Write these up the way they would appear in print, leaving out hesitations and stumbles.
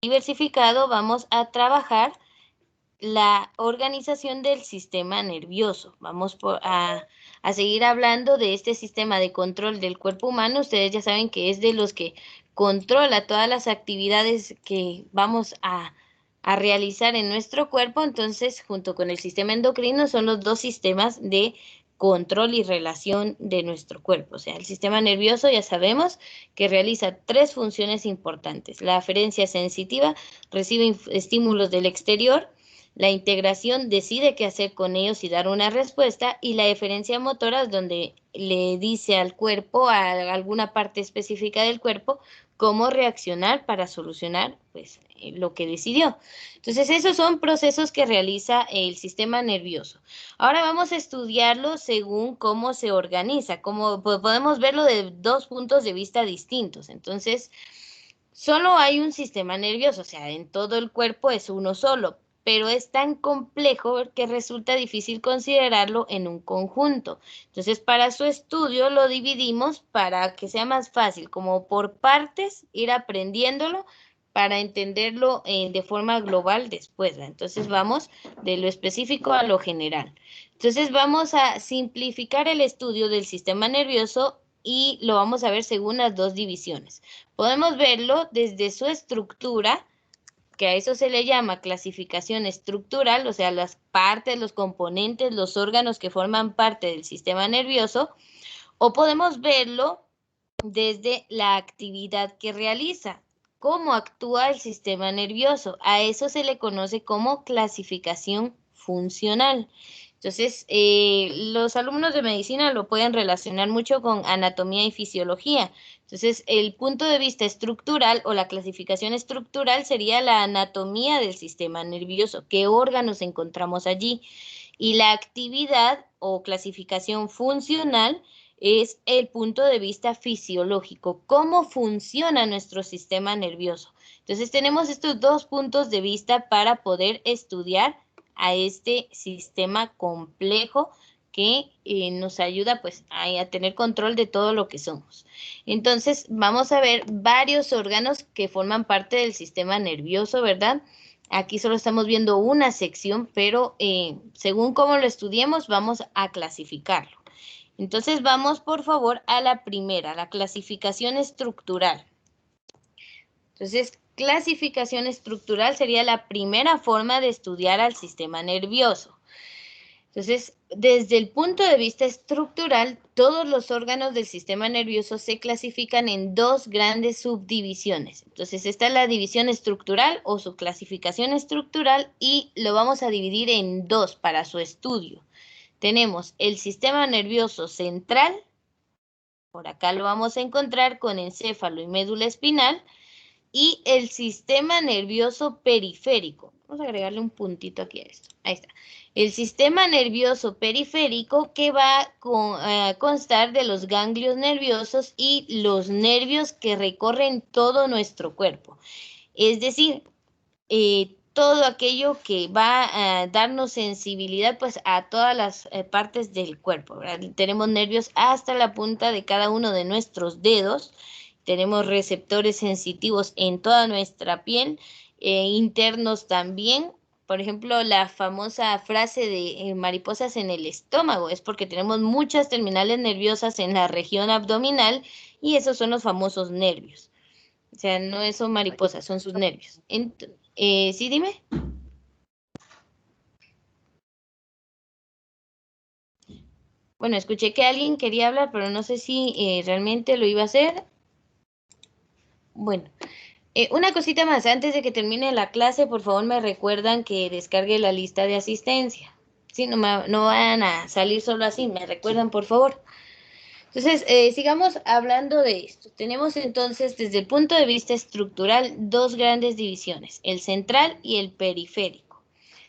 diversificado, vamos a trabajar la organización del sistema nervioso. Vamos a seguir hablando de este sistema de control del cuerpo humano. Ustedes ya saben que es de los que controla todas las actividades que vamos a realizar en nuestro cuerpo. Entonces, junto con el sistema endocrino, son los dos sistemas de control y relación de nuestro cuerpo. O sea, el sistema nervioso ya sabemos que realiza tres funciones importantes. La aferencia sensitiva recibe estímulos del exterior, la integración decide qué hacer con ellos y dar una respuesta, y la eferencia motora es donde le dice al cuerpo, a alguna parte específica del cuerpo, cómo reaccionar para solucionar pues, lo que decidió. Entonces, esos son procesos que realiza el sistema nervioso. Ahora vamos a estudiarlo según cómo se organiza, como podemos verlo de dos puntos de vista distintos. Entonces, solo hay un sistema nervioso, o sea, en todo el cuerpo es uno solo, pero es tan complejo que resulta difícil considerarlo en un conjunto. Entonces, para su estudio lo dividimos para que sea más fácil, como por partes, ir aprendiéndolo para entenderlo de forma global después, ¿verdad? Entonces, vamos de lo específico a lo general. Entonces, vamos a simplificar el estudio del sistema nervioso y lo vamos a ver según las dos divisiones. Podemos verlo desde su estructura, que a eso se le llama clasificación estructural, o sea, las partes, los componentes, los órganos que forman parte del sistema nervioso, o podemos verlo desde la actividad que realiza, cómo actúa el sistema nervioso. A eso se le conoce como clasificación funcional. Entonces, los alumnos de medicina lo pueden relacionar mucho con anatomía y fisiología. Entonces, el punto de vista estructural o la clasificación estructural sería la anatomía del sistema nervioso, qué órganos encontramos allí. Y la actividad o clasificación funcional es el punto de vista fisiológico, cómo funciona nuestro sistema nervioso. Entonces, tenemos estos dos puntos de vista para poder estudiar a este sistema complejo que nos ayuda pues a tener control de todo lo que somos. Entonces vamos a ver varios órganos que forman parte del sistema nervioso, ¿verdad? Aquí solo estamos viendo una sección, pero según cómo lo estudiemos vamos a clasificarlo. Entonces vamos por favor a la primera, la clasificación estructural. Entonces, clasificación estructural sería la primera forma de estudiar al sistema nervioso. Entonces, desde el punto de vista estructural, todos los órganos del sistema nervioso se clasifican en dos grandes subdivisiones. Entonces, esta es la división estructural o su clasificación estructural y lo vamos a dividir en dos para su estudio. Tenemos el sistema nervioso central, por acá lo vamos a encontrar con encéfalo y médula espinal, y el sistema nervioso periférico. Vamos a agregarle un puntito aquí a esto. Ahí está. El sistema nervioso periférico que va a constar de los ganglios nerviosos y los nervios que recorren todo nuestro cuerpo. Es decir, todo aquello que va a darnos sensibilidad pues a todas las partes del cuerpo, ¿verdad? Tenemos nervios hasta la punta de cada uno de nuestros dedos. Tenemos receptores sensitivos en toda nuestra piel, internos también. Por ejemplo, la famosa frase de mariposas en el estómago es porque tenemos muchas terminales nerviosas en la región abdominal y esos son los famosos nervios. O sea, no son mariposas, son sus nervios. ¿Sí, dime? Bueno, escuché que alguien quería hablar, pero no sé si realmente lo iba a hacer. Bueno. Una cosita más, antes de que termine la clase, por favor me recuerdan que descargue la lista de asistencia. Sí, no van a salir solo así, me recuerdan por favor. Entonces, sigamos hablando de esto. Tenemos entonces desde el punto de vista estructural dos grandes divisiones, el central y el periférico.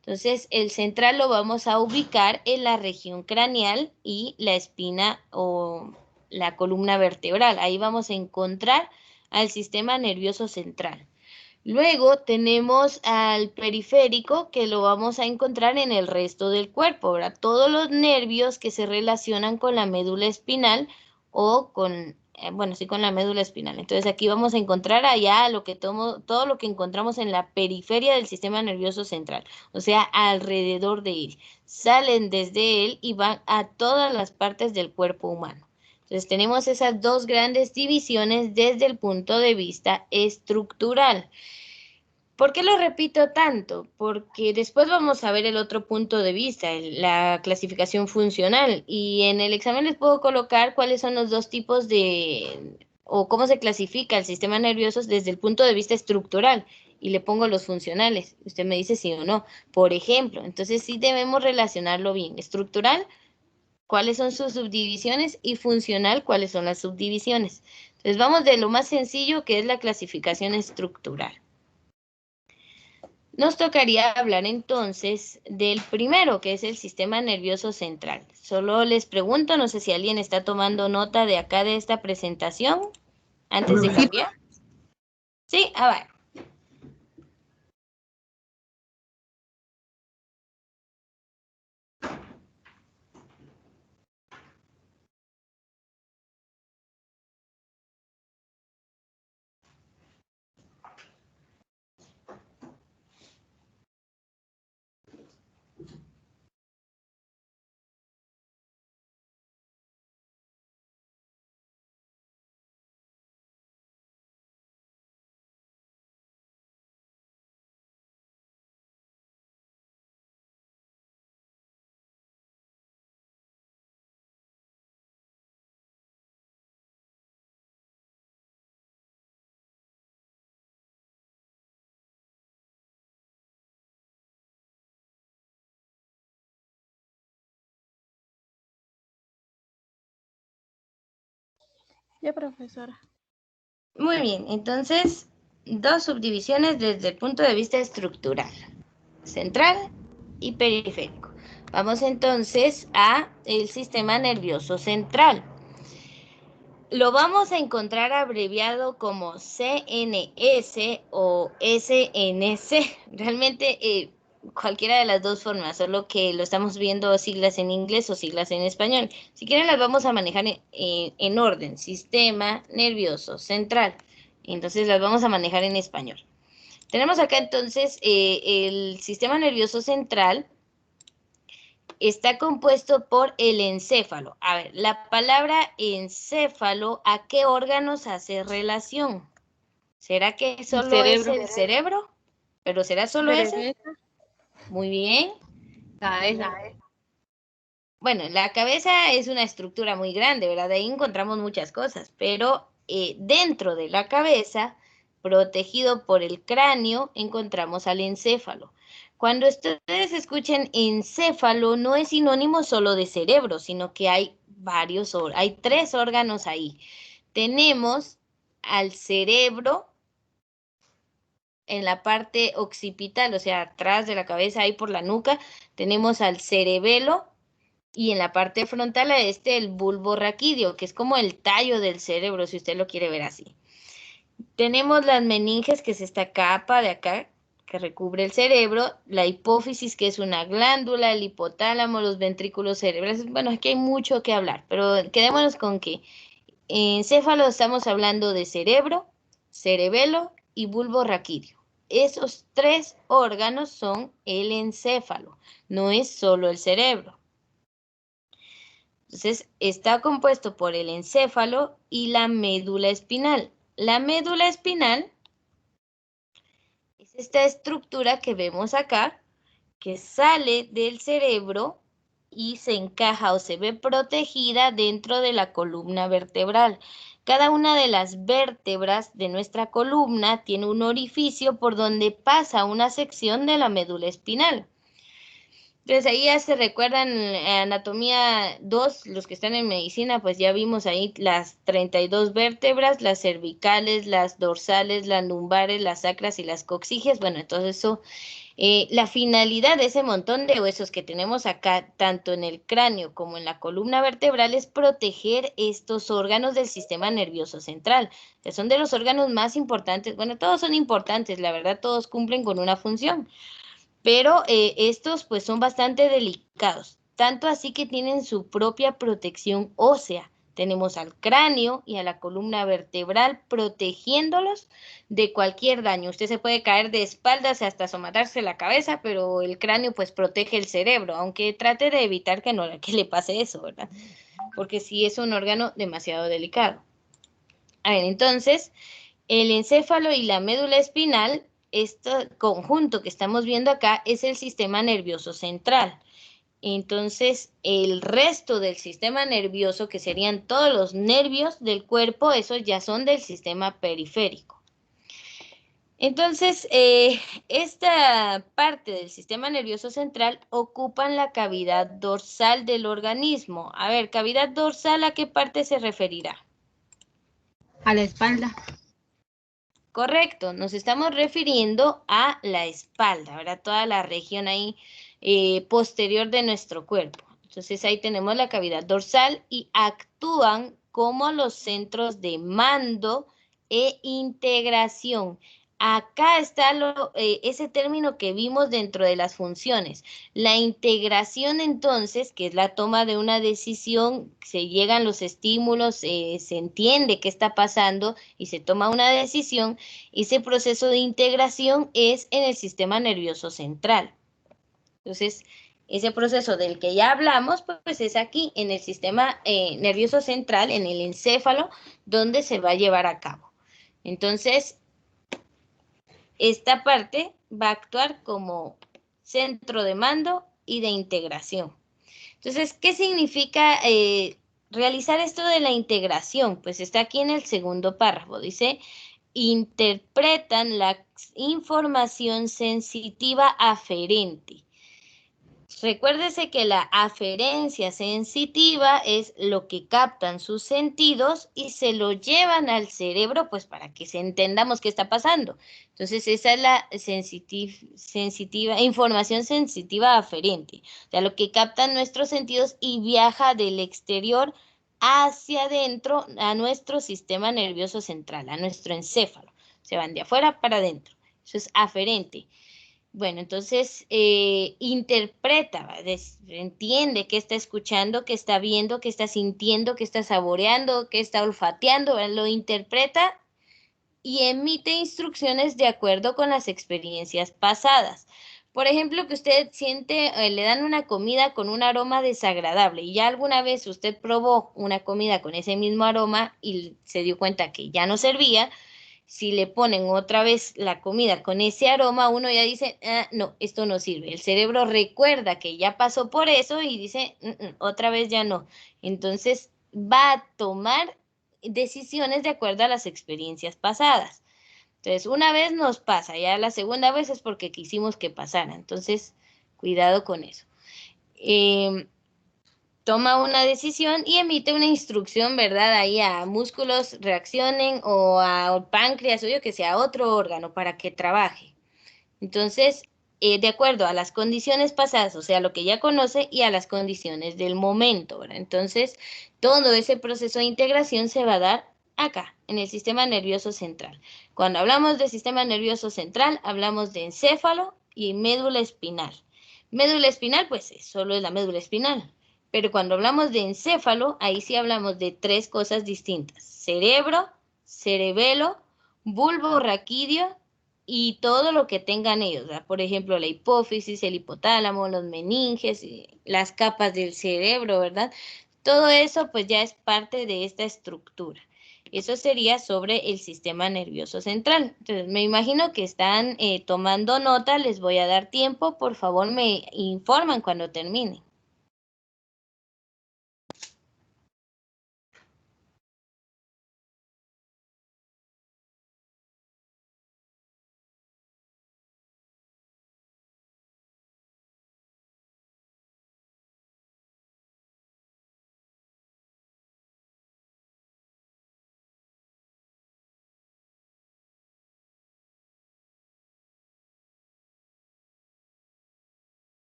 Entonces, el central lo vamos a ubicar en la región craneal y la espina o la columna vertebral. Ahí vamos a encontrar al sistema nervioso central. Luego tenemos al periférico que lo vamos a encontrar en el resto del cuerpo, ¿verdad? Todos los nervios que se relacionan con la médula espinal o con bueno, sí con la médula espinal. Entonces aquí vamos a encontrar allá todo lo que encontramos en la periferia del sistema nervioso central, o sea, alrededor de él. Salen desde él y van a todas las partes del cuerpo humano. Entonces tenemos esas dos grandes divisiones desde el punto de vista estructural. ¿Por qué lo repito tanto? Porque después vamos a ver el otro punto de vista, la clasificación funcional. Y en el examen les puedo colocar cuáles son los dos tipos o cómo se clasifica el sistema nervioso desde el punto de vista estructural. Y le pongo los funcionales. Usted me dice sí o no. Por ejemplo, entonces sí debemos relacionarlo bien. Estructural, cuáles son sus subdivisiones, y funcional, cuáles son las subdivisiones. Entonces vamos de lo más sencillo, que es la clasificación estructural. Nos tocaría hablar entonces del primero, que es el sistema nervioso central. Solo les pregunto, no sé si alguien está tomando nota de acá de esta presentación antes de cambiar. Sí, va. Ya, profesora. Muy bien, entonces, dos subdivisiones desde el punto de vista estructural, central y periférico. Vamos entonces a el sistema nervioso central. Lo vamos a encontrar abreviado como CNS o SNC. Realmente cualquiera de las dos formas, solo que lo estamos viendo siglas en inglés o siglas en español. Si quieren las vamos a manejar en orden, sistema nervioso central. Entonces las vamos a manejar en español. Tenemos acá entonces el sistema nervioso central. Está compuesto por el encéfalo. A ver, la palabra encéfalo, ¿a qué órganos hace relación? ¿Será que solo es el cerebro? ¿Pero será solo ese? Muy bien. Cabeza. Bueno, la cabeza es una estructura muy grande, ¿verdad? Ahí encontramos muchas cosas, pero dentro de la cabeza, protegido por el cráneo, encontramos al encéfalo. Cuando ustedes escuchen encéfalo, no es sinónimo solo de cerebro, sino que hay hay tres órganos ahí. Tenemos al cerebro en la parte occipital, o sea, atrás de la cabeza, ahí por la nuca, tenemos al cerebelo, y en la parte frontal a el bulbo raquídeo, que es como el tallo del cerebro, si usted lo quiere ver así. Tenemos las meninges, que es esta capa de acá, que recubre el cerebro, la hipófisis, que es una glándula, el hipotálamo, los ventrículos cerebrales. Bueno, aquí hay mucho que hablar, pero quedémonos con que en encéfalo estamos hablando de cerebro, cerebelo y bulbo raquídeo. Esos tres órganos son el encéfalo, no es solo el cerebro. Entonces, está compuesto por el encéfalo y la médula espinal. La médula espinal es esta estructura que vemos acá, que sale del cerebro y se encaja o se ve protegida dentro de la columna vertebral. Cada una de las vértebras de nuestra columna tiene un orificio por donde pasa una sección de la médula espinal. Entonces ahí ya se recuerdan anatomía 2, los que están en medicina, pues ya vimos ahí las 32 vértebras, las cervicales, las dorsales, las lumbares, las sacras y las coxígeas. Bueno, entonces eso, la finalidad de ese montón de huesos que tenemos acá, tanto en el cráneo como en la columna vertebral, es proteger estos órganos del sistema nervioso central, que son de los órganos más importantes. Bueno, todos son importantes, la verdad, todos cumplen con una función. Pero estos pues son bastante delicados, tanto así que tienen su propia protección ósea. Tenemos al cráneo y a la columna vertebral protegiéndolos de cualquier daño. Usted se puede caer de espaldas hasta asomarse la cabeza, pero el cráneo pues protege el cerebro, aunque trate de evitar que le pase eso, ¿verdad? Porque sí es un órgano demasiado delicado. A ver, entonces, el encéfalo y la médula espinal, este conjunto que estamos viendo acá, es el sistema nervioso central. Entonces, el resto del sistema nervioso, que serían todos los nervios del cuerpo, esos ya son del sistema periférico. Entonces, esta parte del sistema nervioso central ocupan la cavidad dorsal del organismo. A ver, cavidad dorsal, ¿a qué parte se referirá? A la espalda. Correcto, nos estamos refiriendo a la espalda, ¿verdad? Toda la región ahí posterior de nuestro cuerpo. Entonces ahí tenemos la cavidad dorsal y actúan como los centros de mando e integración. Acá está ese término que vimos dentro de las funciones. La integración entonces, que es la toma de una decisión, se llegan los estímulos, se entiende qué está pasando y se toma una decisión. Ese proceso de integración es en el sistema nervioso central. Entonces, ese proceso del que ya hablamos, pues es aquí en el sistema nervioso central, en el encéfalo, donde se va a llevar a cabo. Entonces, esta parte va a actuar como centro de mando y de integración. Entonces, ¿qué significa realizar esto de la integración? Pues está aquí en el segundo párrafo. Dice, interpretan la información sensitiva aferente. Recuérdese que la aferencia sensitiva es lo que captan sus sentidos y se lo llevan al cerebro, pues para que entendamos qué está pasando. Entonces, esa es la información sensitiva aferente, o sea, lo que captan nuestros sentidos y viaja del exterior hacia adentro a nuestro sistema nervioso central, a nuestro encéfalo. Se van de afuera para adentro. Eso es aferente. Bueno, entonces interpreta, entiende qué está escuchando, qué está viendo, qué está sintiendo, qué está saboreando, qué está olfateando, lo interpreta y emite instrucciones de acuerdo con las experiencias pasadas. Por ejemplo, que usted siente, le dan una comida con un aroma desagradable y ya alguna vez usted probó una comida con ese mismo aroma y se dio cuenta que ya no servía. Si le ponen otra vez la comida con ese aroma, uno ya dice, ah, no, esto no sirve. El cerebro recuerda que ya pasó por eso y dice, otra vez ya no. Entonces va a tomar decisiones de acuerdo a las experiencias pasadas. Entonces, una vez nos pasa, ya la segunda vez es porque quisimos que pasara. Entonces, cuidado con eso. Toma una decisión y emite una instrucción, ¿verdad? Ahí a músculos reaccionen o a páncreas o yo que sea otro órgano para que trabaje. Entonces, de acuerdo a las condiciones pasadas, o sea, lo que ya conoce y a las condiciones del momento, ¿verdad? Entonces, todo ese proceso de integración se va a dar acá, en el sistema nervioso central. Cuando hablamos de sistema nervioso central, hablamos de encéfalo y médula espinal. Médula espinal, pues solo es la médula espinal. Pero cuando hablamos de encéfalo, ahí sí hablamos de tres cosas distintas. Cerebro, cerebelo, bulbo raquídeo y todo lo que tengan ellos, ¿verdad? Por ejemplo, la hipófisis, el hipotálamo, los meninges, las capas del cerebro, ¿verdad? Todo eso pues ya es parte de esta estructura. Eso sería sobre el sistema nervioso central. Entonces, me imagino que están tomando nota, les voy a dar tiempo, por favor me informan cuando termine.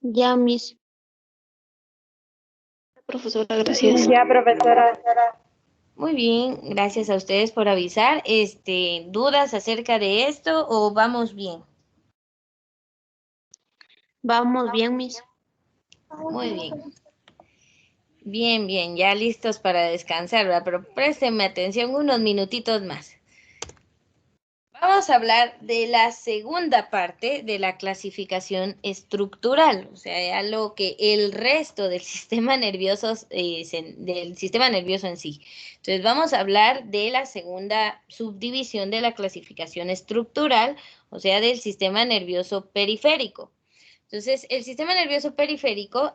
Ya, Miss. Profesora, gracias. Ya, profesora. Muy bien, gracias a ustedes por avisar. ¿Dudas acerca de esto o vamos bien? Vamos bien, Miss. Muy bien. Bien, bien, ya listos para descansar, ¿verdad? Pero préstenme atención unos minutitos más. Vamos a hablar de la segunda parte de la clasificación estructural, o sea, ya lo que el resto del sistema nervioso, del sistema nervioso en sí. Entonces, vamos a hablar de la segunda subdivisión de la clasificación estructural, o sea, del sistema nervioso periférico. Entonces, el sistema nervioso periférico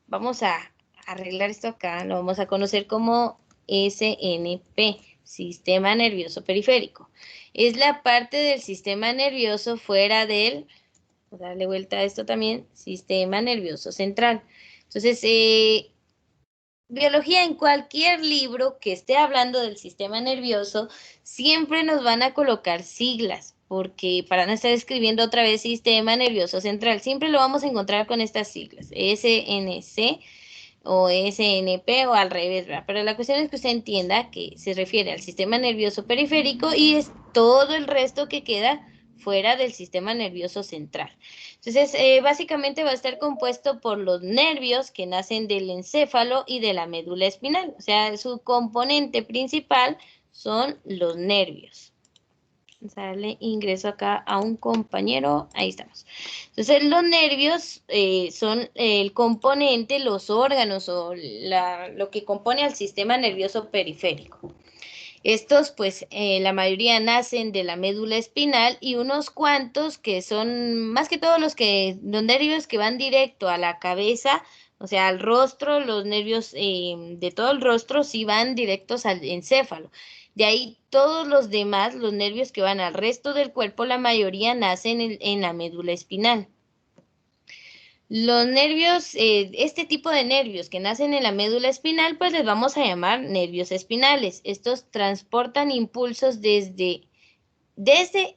vamos a arreglar esto acá, lo vamos a conocer como SNP, sistema nervioso periférico. Es la parte del sistema nervioso fuera del, voy a darle vuelta a esto también, sistema nervioso central. Entonces, biología, en cualquier libro que esté hablando del sistema nervioso, siempre nos van a colocar siglas, porque para no estar escribiendo otra vez sistema nervioso central, siempre lo vamos a encontrar con estas siglas, SNC o SNP o al revés, ¿verdad? Pero la cuestión es que usted entienda que se refiere al sistema nervioso periférico y es todo el resto que queda fuera del sistema nervioso central. Entonces, básicamente va a estar compuesto por los nervios que nacen del encéfalo y de la médula espinal. O sea, su componente principal son los nervios. Vamos a darle ingreso acá a un compañero. Ahí estamos. Entonces, los nervios son el componente, los órganos o lo que compone al sistema nervioso periférico. Estos, pues, la mayoría nacen de la médula espinal y unos cuantos que son, más que todos los nervios que van directo a la cabeza, o sea, al rostro, los nervios de todo el rostro sí van directos al encéfalo. De ahí todos los demás, los nervios que van al resto del cuerpo, la mayoría nacen en la médula espinal. Los nervios, este tipo de nervios que nacen en la médula espinal, pues les vamos a llamar nervios espinales. Estos transportan impulsos desde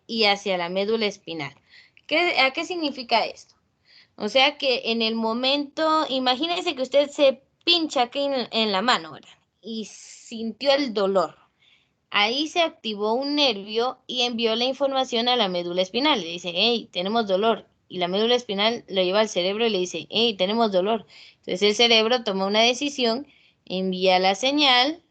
y hacia la médula espinal. ¿A qué significa esto? O sea que en el momento, imagínense que usted se pincha aquí en la mano, ¿verdad? Y sintió el dolor. Ahí se activó un nervio y envió la información a la médula espinal. Le dice, hey, tenemos dolor. Y la médula espinal lo lleva al cerebro y le dice, hey, tenemos dolor. Entonces el cerebro toma una decisión, envía la señal,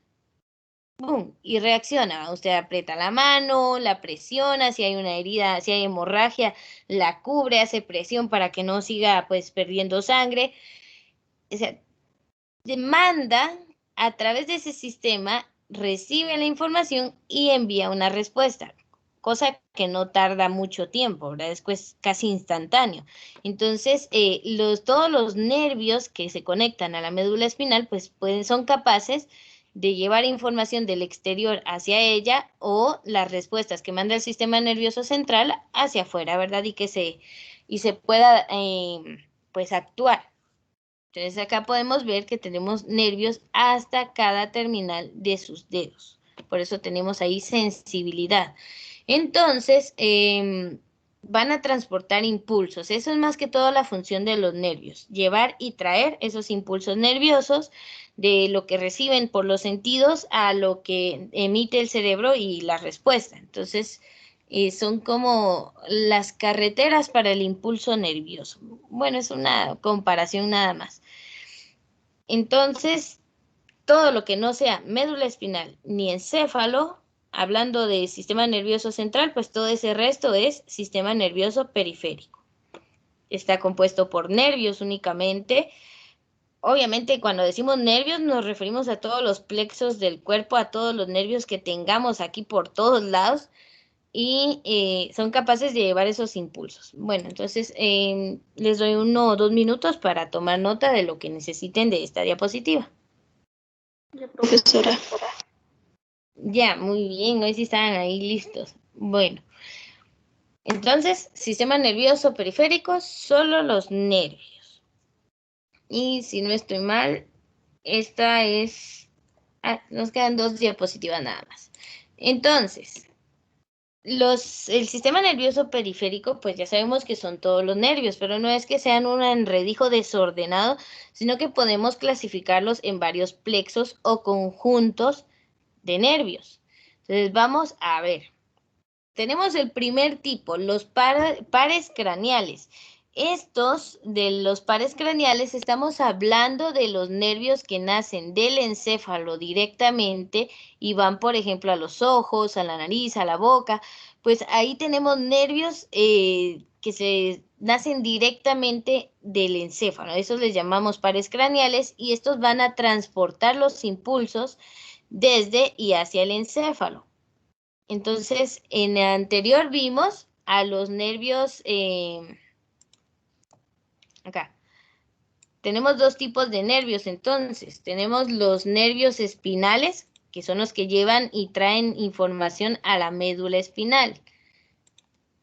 ¡pum! Y reacciona. Usted aprieta la mano, la presiona, si hay una herida, si hay hemorragia, la cubre, hace presión para que no siga pues perdiendo sangre. O sea, demanda a través de ese sistema, recibe la información y envía una respuesta, cosa que no tarda mucho tiempo, ¿verdad? Es pues casi instantáneo. Entonces, todos los nervios que se conectan a la médula espinal, pues son capaces de llevar información del exterior hacia ella o las respuestas que manda el sistema nervioso central hacia afuera, ¿verdad? Y se pueda, pues, actuar. Entonces acá podemos ver que tenemos nervios hasta cada terminal de sus dedos. Por eso tenemos ahí sensibilidad. Entonces, van a transportar impulsos. Eso es más que todo la función de los nervios. Llevar y traer esos impulsos nerviosos de lo que reciben por los sentidos a lo que emite el cerebro y la respuesta. Entonces, son como las carreteras para el impulso nervioso. Bueno, es una comparación nada más. Entonces, todo lo que no sea médula espinal ni encéfalo, hablando de sistema nervioso central, pues todo ese resto es sistema nervioso periférico. Está compuesto por nervios únicamente. Obviamente, cuando decimos nervios, nos referimos a todos los plexos del cuerpo, a todos los nervios que tengamos aquí por todos lados y son capaces de llevar esos impulsos. Bueno, entonces les doy 1 o 2 minutos para tomar nota de lo que necesiten de esta diapositiva. Ya, profesora. Ya, muy bien, hoy sí estaban ahí listos. Bueno, entonces, sistema nervioso periférico, solo los nervios. Y si no estoy mal, esta es... nos quedan 2 diapositivas nada más. Entonces, El sistema nervioso periférico, pues ya sabemos que son todos los nervios, pero no es que sean un enredijo desordenado, sino que podemos clasificarlos en varios plexos o conjuntos de nervios. Entonces vamos a ver. Tenemos el primer tipo, los pares craneales. Estos de los pares craneales estamos hablando de los nervios que nacen del encéfalo directamente y van, por ejemplo, a los ojos, a la nariz, a la boca. Pues ahí tenemos nervios que se nacen directamente del encéfalo. Esos les llamamos pares craneales y estos van a transportar los impulsos desde y hacia el encéfalo. Entonces, en el anterior vimos a los nervios, acá, tenemos dos tipos de nervios, entonces, tenemos los nervios espinales, que son los que llevan y traen información a la médula espinal.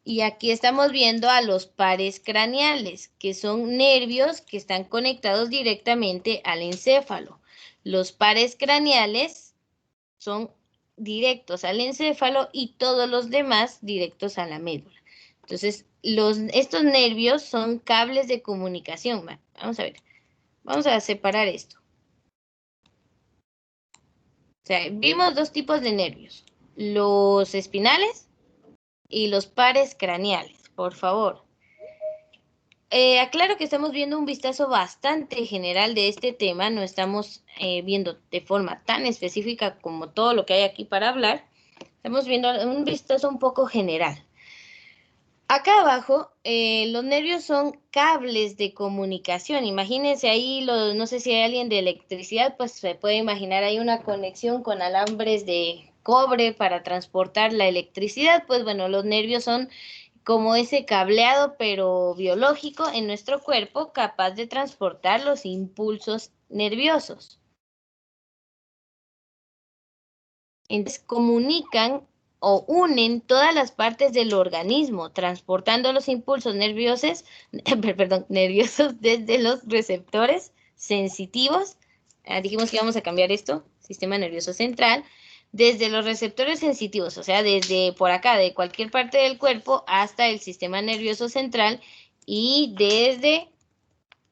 Y aquí estamos viendo a los pares craneales, que son nervios que están conectados directamente al encéfalo. Los pares craneales son directos al encéfalo y todos los demás directos a la médula. Entonces, estos nervios son cables de comunicación. Vamos a ver, vamos a separar esto. O sea, vimos dos tipos de nervios, los espinales y los pares craneales, por favor. Aclaro que estamos viendo un vistazo bastante general de este tema, no estamos viendo de forma tan específica como todo lo que hay aquí para hablar. Estamos viendo un vistazo un poco general. Acá abajo, los nervios son cables de comunicación. Imagínense ahí, no sé si hay alguien de electricidad, pues se puede imaginar ahí una conexión con alambres de cobre para transportar la electricidad. Pues bueno, los nervios son como ese cableado, pero biológico en nuestro cuerpo, capaz de transportar los impulsos nerviosos. Entonces, comunican o unen todas las partes del organismo, transportando los impulsos nerviosos, nerviosos desde los receptores sensitivos. Dijimos que íbamos a cambiar esto, sistema nervioso central, desde los receptores sensitivos, o sea, desde por acá, de cualquier parte del cuerpo, hasta el sistema nervioso central y desde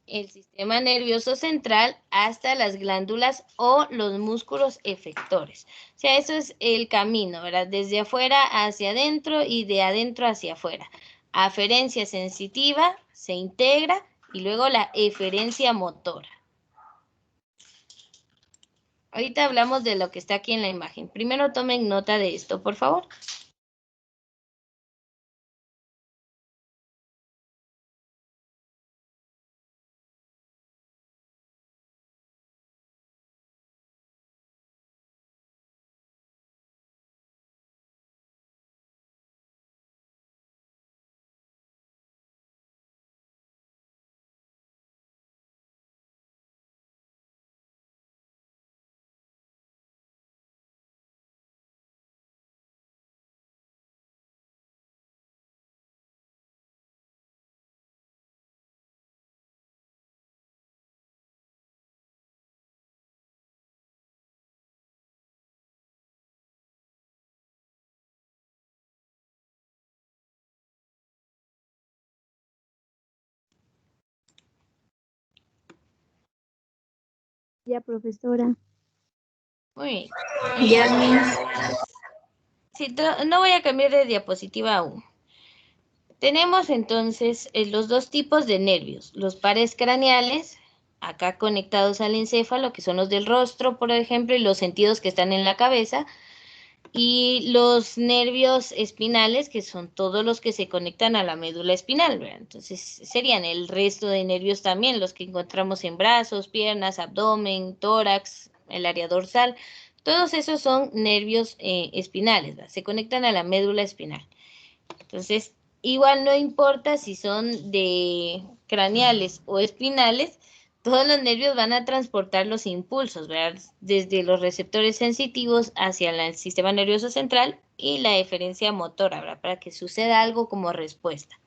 el sistema nervioso central hasta las glándulas o los músculos efectores. O sea, eso es el camino, ¿verdad? Desde afuera hacia adentro y de adentro hacia afuera. Aferencia sensitiva se integra y luego la eferencia motora. Ahorita hablamos de lo que está aquí en la imagen. Primero tomen nota de esto, por favor. Ya, profesora. Muy bien. Ya, Miss. Sí, no voy a cambiar de diapositiva aún. Tenemos entonces los dos tipos de nervios, los pares craneales, acá conectados al encéfalo, que son los del rostro, por ejemplo, y los sentidos que están en la cabeza, y los nervios espinales, que son todos los que se conectan a la médula espinal, ¿verdad? Entonces serían el resto de nervios también, los que encontramos en brazos, piernas, abdomen, tórax, el área dorsal. Todos esos son nervios espinales, ¿verdad? Se conectan a la médula espinal. Entonces, igual no importa si son de craneales o espinales, todos los nervios van a transportar los impulsos, ¿verdad? Desde los receptores sensitivos hacia el sistema nervioso central y la eferencia motora, ¿verdad? Para que suceda algo como respuesta.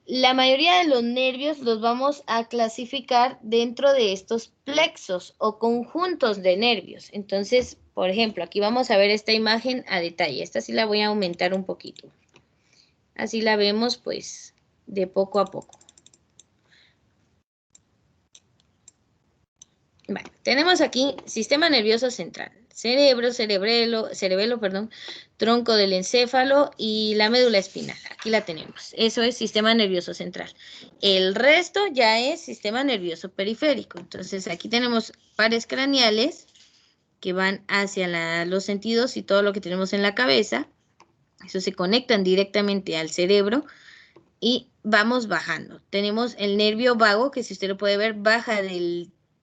la mayoría de los nervios los vamos a clasificar dentro de estos plexos o conjuntos de nervios. Entonces, por ejemplo, aquí vamos a ver esta imagen a detalle. Esta sí la voy a aumentar un poquito. Así la vemos, pues, de poco a poco. Vale, tenemos aquí sistema nervioso central, cerebelo, tronco del encéfalo y la médula espinal. Aquí la tenemos. Eso es sistema nervioso central. El resto ya es sistema nervioso periférico. Entonces, aquí tenemos pares craneales que van hacia los sentidos y todo lo que tenemos en la cabeza. Eso se conectan directamente al cerebro y vamos bajando. Tenemos el nervio vago, que si usted lo puede ver, baja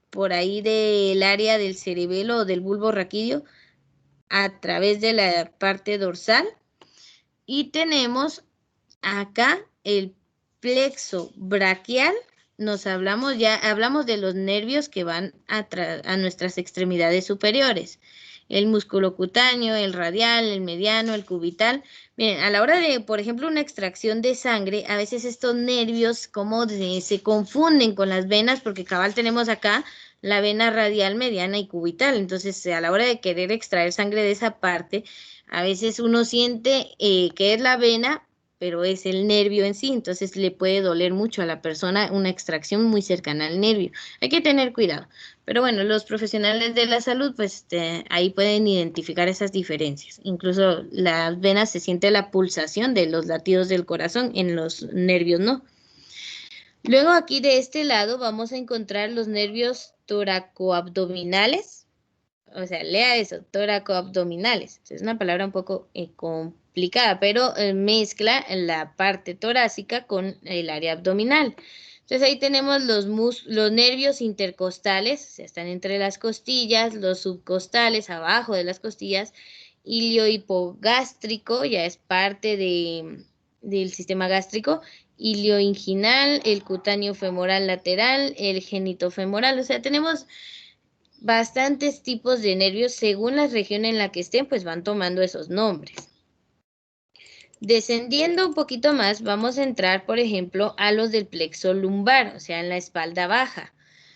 por ahí del área del cerebelo o del bulbo raquídeo a través de la parte dorsal. Y tenemos acá el plexo braquial. Hablamos de los nervios que van a nuestras extremidades superiores. El músculo cutáneo, el radial, el mediano, el cubital. Miren, a la hora de, por ejemplo, una extracción de sangre, a veces estos nervios se confunden con las venas, porque cabal tenemos acá la vena radial, mediana y cubital. Entonces, a la hora de querer extraer sangre de esa parte, a veces uno siente que es la vena, pero es el nervio en sí, entonces le puede doler mucho a la persona una extracción muy cercana al nervio. Hay que tener cuidado. Pero bueno, los profesionales de la salud, pues ahí pueden identificar esas diferencias. Incluso las venas se siente la pulsación de los latidos del corazón, en los nervios no. Luego aquí de este lado vamos a encontrar los nervios toracoabdominales. O sea, lea eso, toracoabdominales. Es una palabra un poco complicada, pero mezcla la parte torácica con el área abdominal. Entonces ahí tenemos los nervios intercostales, o sea, están entre las costillas, los subcostales abajo de las costillas, iliohipogástrico, ya es parte del sistema gástrico, ilioinguinal, el cutáneo femoral lateral, el genitofemoral, o sea, tenemos bastantes tipos de nervios según la región en la que estén, pues van tomando esos nombres. Descendiendo un poquito más, vamos a entrar, por ejemplo, a los del plexo lumbar, o sea, en la espalda baja.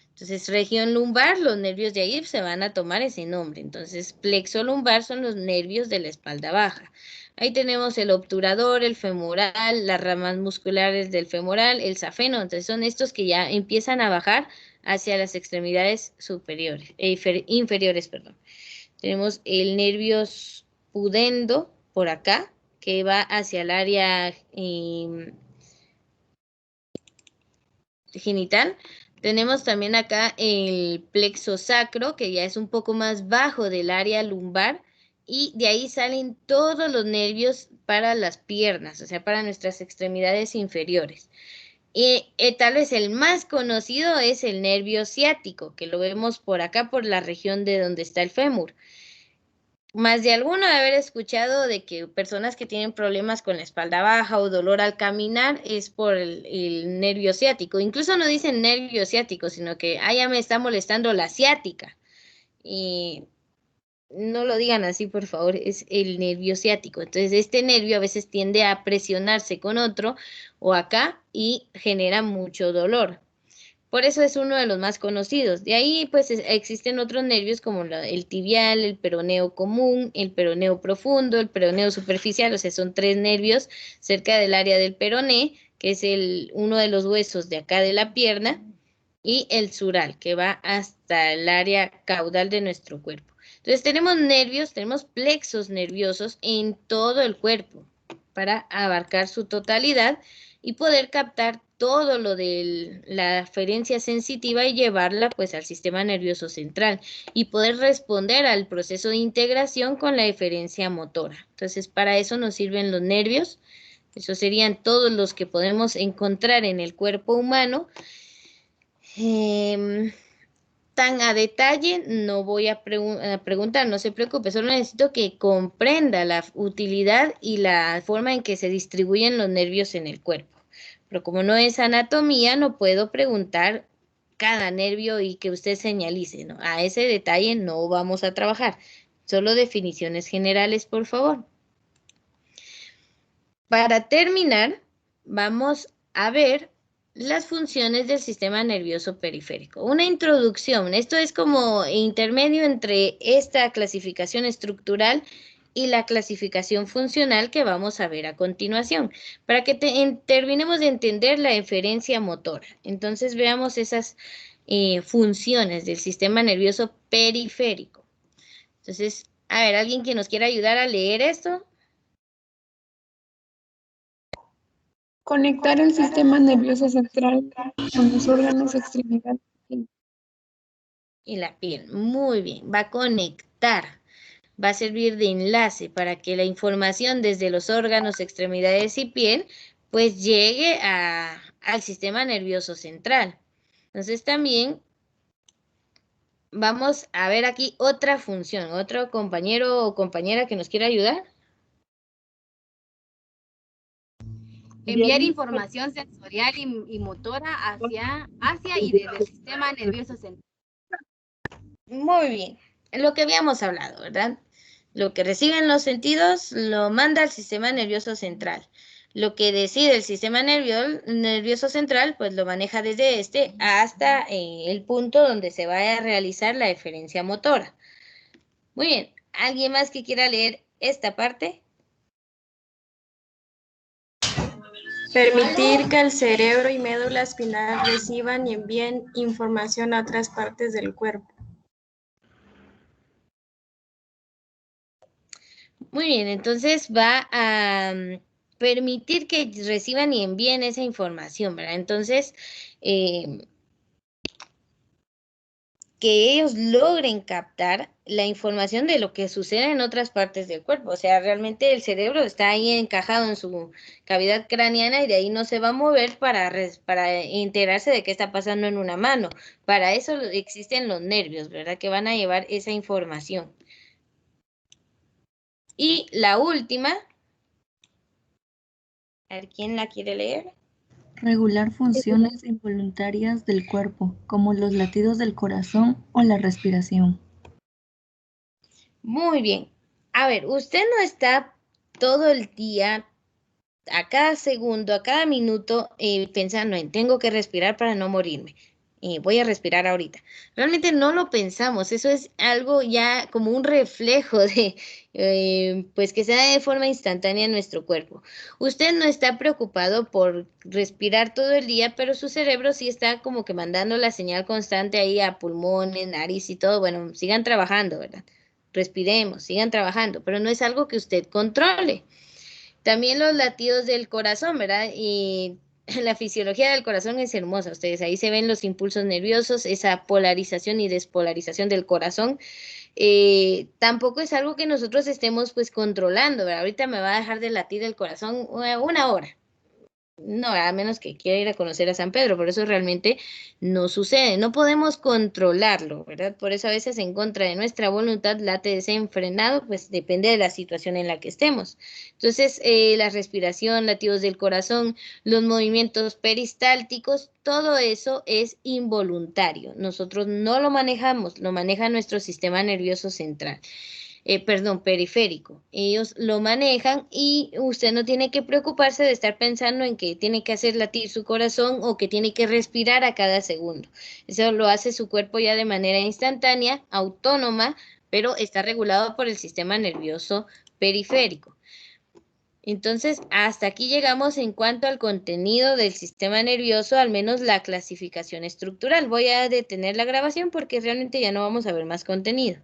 Entonces, región lumbar, los nervios de ahí se van a tomar ese nombre. Entonces, plexo lumbar son los nervios de la espalda baja. Ahí tenemos el obturador, el femoral, las ramas musculares del femoral, el safeno. Entonces, son estos que ya empiezan a bajar hacia las extremidades superiores, inferiores, perdón. Tenemos el nervio pudendo por acá, que va hacia el área genital. Tenemos también acá el plexo sacro, que ya es un poco más bajo del área lumbar, y de ahí salen todos los nervios para las piernas, o sea, para nuestras extremidades inferiores. Y tal vez el más conocido es el nervio ciático, que lo vemos por acá, por la región de donde está el fémur. Más de alguno de haber escuchado de que personas que tienen problemas con la espalda baja o dolor al caminar es por el nervio ciático. Incluso no dicen nervio ciático, sino que, ya me está molestando la ciática. Y no lo digan así, por favor, es el nervio ciático. Entonces, este nervio a veces tiende a presionarse con otro o acá y genera mucho dolor. Por eso es uno de los más conocidos. De ahí, pues, existen otros nervios como el tibial, el peroneo común, el peroneo profundo, el peroneo superficial. O sea, son 3 nervios cerca del área del peroné, que es uno de los huesos de acá de la pierna, y el sural, que va hasta el área caudal de nuestro cuerpo. Entonces, tenemos nervios, tenemos plexos nerviosos en todo el cuerpo para abarcar su totalidad y poder captar todo lo de la aferencia sensitiva y llevarla pues al sistema nervioso central y poder responder al proceso de integración con la eferencia motora. Entonces, para eso nos sirven los nervios. Esos serían todos los que podemos encontrar en el cuerpo humano. Tan a detalle no voy a preguntar, no se preocupe, solo necesito que comprenda la utilidad y la forma en que se distribuyen los nervios en el cuerpo. Pero como no es anatomía, no puedo preguntar cada nervio y que usted señalice, ¿no? A ese detalle no vamos a trabajar. Solo definiciones generales, por favor. Para terminar, vamos a ver las funciones del sistema nervioso periférico. Una introducción, esto es como intermedio entre esta clasificación estructural y la clasificación funcional que vamos a ver a continuación, para que terminemos de entender la eferencia motora. Entonces veamos esas funciones del sistema nervioso periférico. Entonces, a ver, ¿alguien que nos quiera ayudar a leer esto? Conectar el sistema nervioso central con los órganos extremidades. Y la piel, muy bien, va a conectar, va a servir de enlace para que la información desde los órganos, extremidades y piel, pues llegue al sistema nervioso central. Entonces también vamos a ver aquí otra función, otro compañero o compañera que nos quiera ayudar. Enviar información sensorial y motora hacia y desde el sistema nervioso central. Muy bien, lo que habíamos hablado, ¿verdad? Lo que reciben los sentidos lo manda al sistema nervioso central. Lo que decide el sistema nervioso central, pues lo maneja desde este hasta el punto donde se va a realizar la eferencia motora. Muy bien, ¿alguien más que quiera leer esta parte? Permitir que el cerebro y médula espinal reciban y envíen información a otras partes del cuerpo. Muy bien, entonces va a permitir que reciban y envíen esa información, ¿verdad? Entonces, que ellos logren captar la información de lo que sucede en otras partes del cuerpo. O sea, realmente el cerebro está ahí encajado en su cavidad craneana y de ahí no se va a mover para enterarse de qué está pasando en una mano. Para eso existen los nervios, ¿verdad? Que van a llevar esa información. Y la última, a ver, ¿quién la quiere leer? Regular funciones involuntarias del cuerpo, como los latidos del corazón o la respiración. Muy bien. A ver, usted no está todo el día, a cada segundo, a cada minuto, pensando en tengo que respirar para no morirme. Voy a respirar ahorita. Realmente no lo pensamos, eso es algo ya como un reflejo de, pues que se da de forma instantánea en nuestro cuerpo. Usted no está preocupado por respirar todo el día, pero su cerebro sí está como que mandando la señal constante ahí a pulmones, nariz y todo. Bueno, sigan trabajando, ¿verdad? Respiremos, sigan trabajando, pero no es algo que usted controle. También los latidos del corazón, ¿verdad? Y la fisiología del corazón es hermosa. Ustedes ahí se ven los impulsos nerviosos, esa polarización y despolarización del corazón. Tampoco es algo que nosotros estemos pues controlando, ¿verdad? Ahorita me va a dejar de latir el corazón una hora. No, a menos que quiera ir a conocer a San Pedro, por eso realmente no sucede, no podemos controlarlo, ¿verdad? Por eso a veces en contra de nuestra voluntad late desenfrenado, pues depende de la situación en la que estemos. Entonces, la respiración, latidos del corazón, los movimientos peristálticos, todo eso es involuntario. Nosotros no lo manejamos, lo maneja nuestro sistema nervioso central. Periférico. Ellos lo manejan y usted no tiene que preocuparse de estar pensando en que tiene que hacer latir su corazón o que tiene que respirar a cada segundo. Eso lo hace su cuerpo ya de manera instantánea, autónoma, pero está regulado por el sistema nervioso periférico. Entonces, hasta aquí llegamos en cuanto al contenido del sistema nervioso, al menos la clasificación estructural. Voy a detener la grabación porque realmente ya no vamos a ver más contenido.